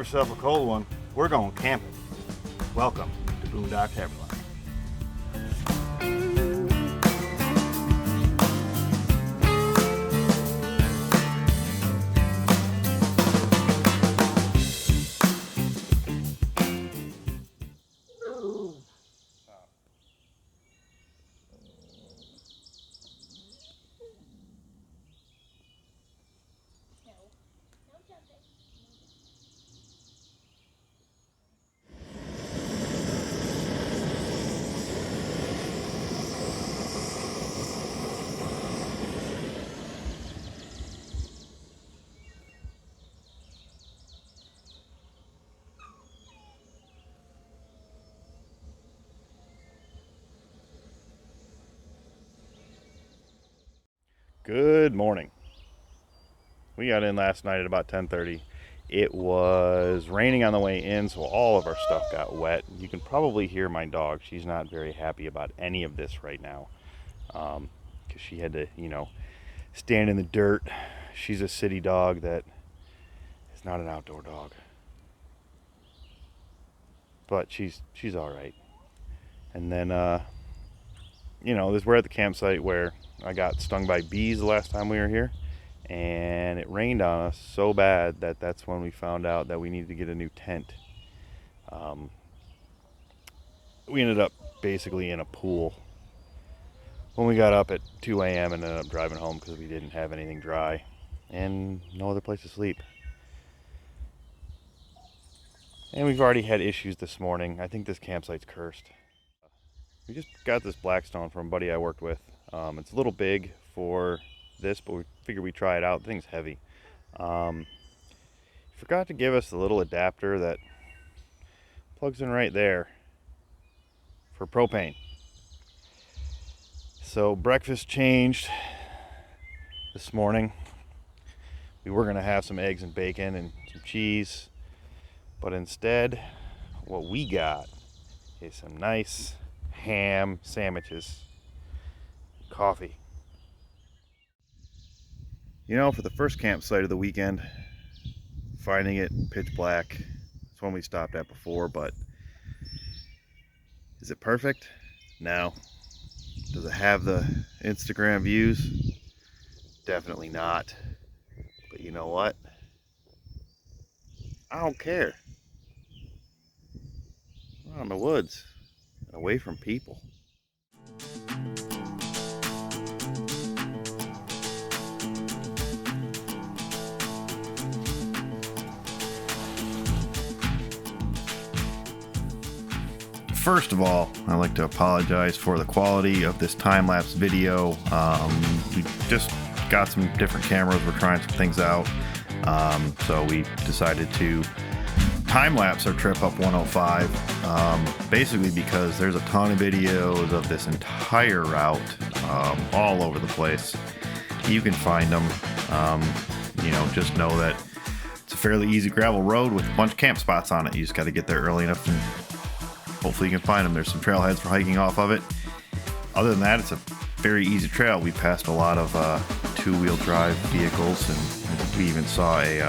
yourself a cold one, we're going camping. Welcome to Boondock Tavern. Good morning. We got in last night at about 10:30. It was raining on the way in, so all of our stuff got wet. You can probably hear my dog. She's not very happy about any of this right now, because she had to, stand in the dirt. She's a city dog that is not an outdoor dog, but she's all right. And then, we're at the campsite where I got stung by bees the last time we were here, and it rained on us so bad that that's when we found out that we needed to get a new tent. We ended up basically in a pool when we got up at 2 a.m. and ended up driving home because we didn't have anything dry and no other place to sleep. And we've already had issues this morning. I think this campsite's cursed. We just got this Blackstone from a buddy I worked with. It's a little big for this, but we figured we'd try it out. The thing's heavy. Forgot to give us the little adapter that plugs in right there for propane. So breakfast changed this morning. We were going to have some eggs and bacon and some cheese, but instead what we got is some nice ham sandwiches, coffee. For the first campsite of the weekend, finding it pitch black, it's one we stopped at before, but is it perfect? No. Does it have the Instagram views? Definitely not. But you know what? I don't care. I'm out in the woods and away from people. First of all, I'd like to apologize for the quality of this time-lapse video. We just got some different cameras. We're trying some things out. So we decided to time-lapse our trip up 105, basically because there's a ton of videos of this entire route all over the place. You can find them. Just know that it's a fairly easy gravel road with a bunch of camp spots on it. You just got to get there early enough and hopefully you can find them. There's some trailheads for hiking off of it. Other than that, it's a very easy trail. We passed a lot of two-wheel drive vehicles, and we even saw a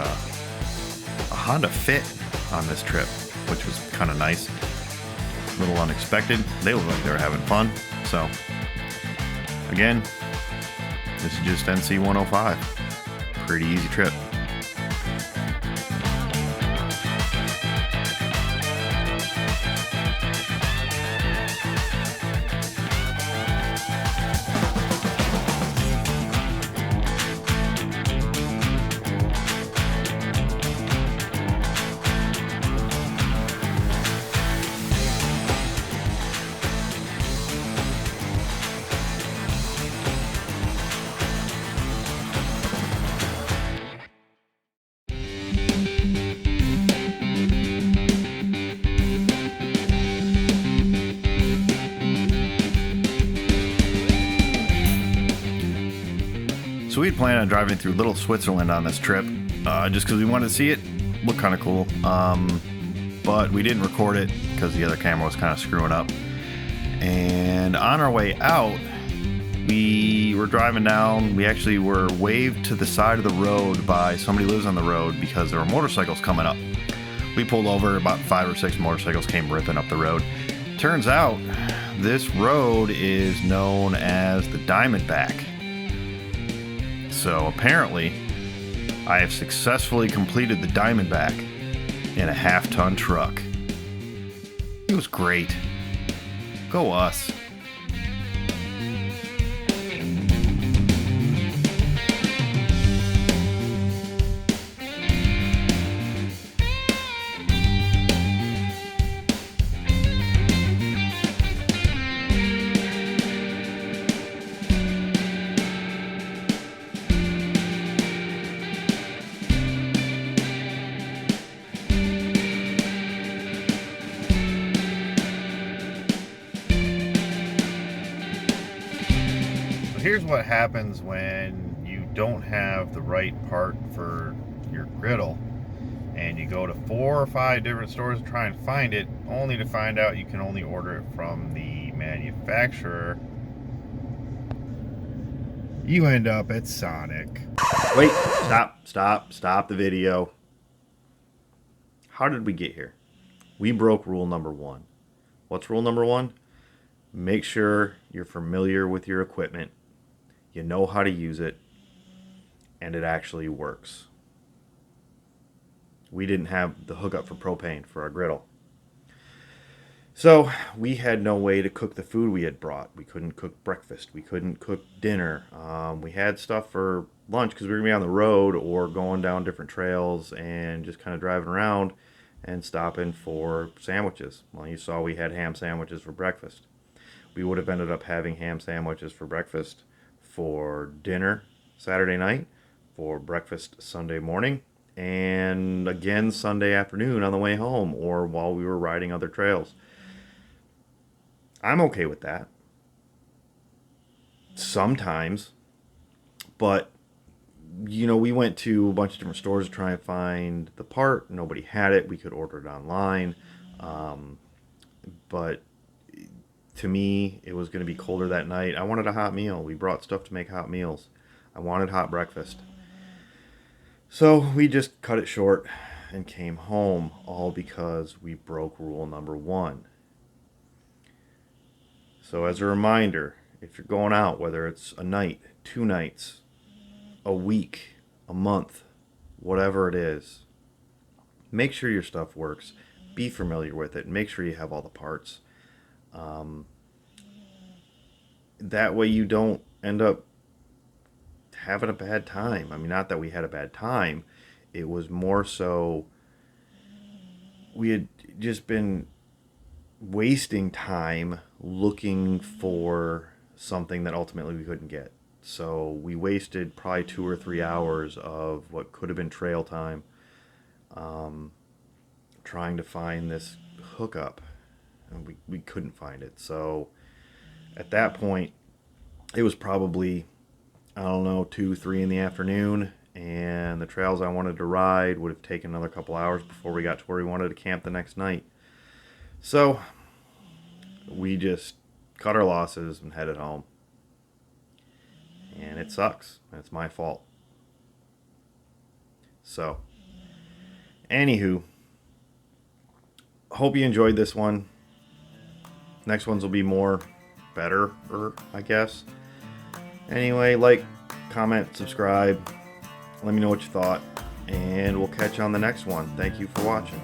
Honda Fit on this trip, which was kind of nice. A little unexpected. They looked like they were having fun. So, again, this is just NC 105. Pretty easy trip. So we had planned on driving through Little Switzerland on this trip, just because we wanted to see it. Looked kind of cool, but we didn't record it because the other camera was kind of screwing up. And on our way out, we were driving down. We actually were waved to the side of the road by somebody who lives on the road because there were motorcycles coming up. We pulled over, about 5 or 6 motorcycles came ripping up the road. Turns out this road is known as the Diamondback. So apparently I have successfully completed the Diamondback in a half-ton truck. It was great. Go us. Here's what happens when you don't have the right part for your griddle and you go to 4 or 5 different stores to try and find it, only to find out you can only order it from the manufacturer. You end up at Sonic. Wait, stop the video. How did we get here? We broke rule number 1. What's rule number 1? Make sure you're familiar with your equipment. You know how to use it, and it actually works. We didn't have the hookup for propane for our griddle. So we had no way to cook the food we had brought. We couldn't cook breakfast. We couldn't cook dinner. We had stuff for lunch because we were going to be on the road or going down different trails and just kind of driving around and stopping for sandwiches. Well, you saw we had ham sandwiches for breakfast. We would have ended up having ham sandwiches for breakfast, for dinner Saturday night, for breakfast Sunday morning, and again Sunday afternoon on the way home or while we were riding other trails. I'm okay with that sometimes, but you know, we went to a bunch of different stores to try and find the part. Nobody had it. We could order it online, but to me, it was going to be colder that night. I wanted a hot meal. We brought stuff to make hot meals. I wanted hot breakfast. So we just cut it short and came home, all because we broke rule number 1. So as a reminder, if you're going out, whether it's a night, 2 nights, a week, a month, whatever it is, make sure your stuff works. Be familiar with it. Make sure you have all the parts. That way you don't end up having a bad time. I mean, not that we had a bad time. It was more so we had just been wasting time looking for something that ultimately we couldn't get. So we wasted probably 2 or 3 hours of what could have been trail time trying to find this hookup. And we couldn't find it. So at that point, it was probably, I don't know, 2, 3 in the afternoon, and the trails I wanted to ride would have taken another couple hours before we got to where we wanted to camp the next night. So we just cut our losses and headed home. And it sucks. It's my fault. So, anywho, hope you enjoyed this one. Next ones will be better, I guess. Anyway, like, comment, subscribe. Let me know what you thought. And we'll catch you on the next one. Thank you for watching.